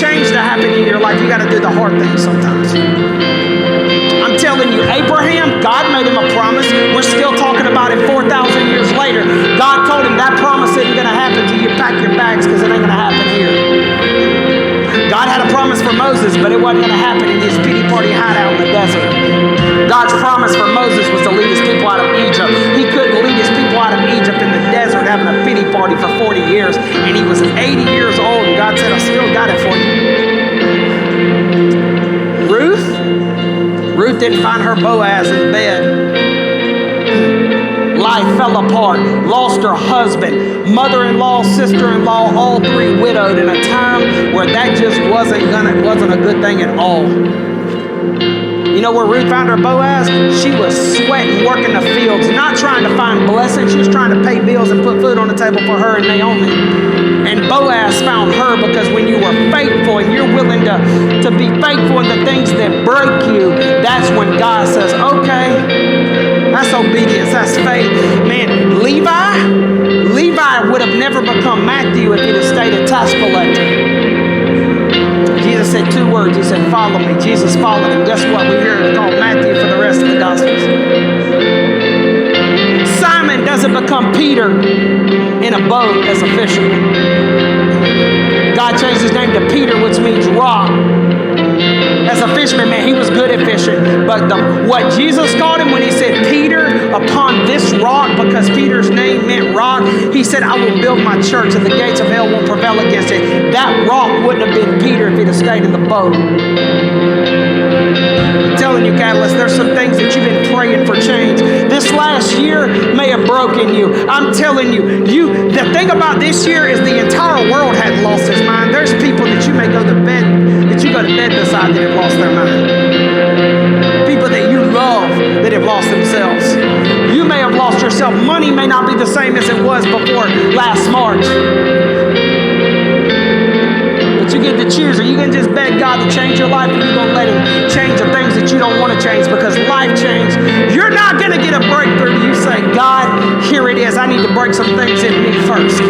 change to happen in your life, you got to do the hard things sometimes. I'm telling you, Abraham, God made him a promise. We're still talking about it 4,000 years later. God told him that promise isn't going to happen till you pack your bags because it ain't going to happen here. God had a promise for Moses, but it wasn't going to happen in his pity party hideout in the desert. God's promise for Moses was to lead his people out of Egypt. He couldn't lead his people out of Egypt in the desert having a pity party for 40 years. And he was 80 years old, and God said, I still got it for you. Ruth didn't find her Boaz in the bed. Life fell apart, lost her husband, mother-in-law, sister-in-law, all three widowed in a time where that just wasn't a good thing at all. You know where Ruth found her Boaz? She was sweating, working the fields, not trying to find blessing. She was trying to pay bills and put food on the table for her and Naomi. And Boaz found her because when you were faithful and you're willing to be faithful in the things that break you, that's when God says, okay, that's obedience, that's faith. Man, Levi would have never become Matthew if he'd have stayed a tax collector. Jesus said 2 words. He said, follow me. Jesus followed him. Guess what? We hear it called Matthew for the rest of the Gospels. Simon doesn't become Peter in a boat as a fisherman. God changed his name to Peter, which means rock. As a fisherman, man, he was good at fishing. But what Jesus called him when he said, Peter, upon this rock, because Peter's name meant rock, he said, I will build my church and the gates of hell won't prevail against it. That rock wouldn't have been Peter if he'd have stayed in the boat. I'm telling you, Catalyst, there's some things that you've been praying for change. This last year may have broken you. I'm telling you, the thing about this year is the entire world hadn't lost its mind. There's people that you may go to bed beside that have lost their mind. People that you love that have lost themselves. You may have lost yourself. Money may not be the same as it was before last March. But you get to choose. Are you going to just beg God to change your life, or are you going to let him change the things that you don't want to change? Because life change. You're not going to get a breakthrough. You say, God, here it is. I need to break some things in me first.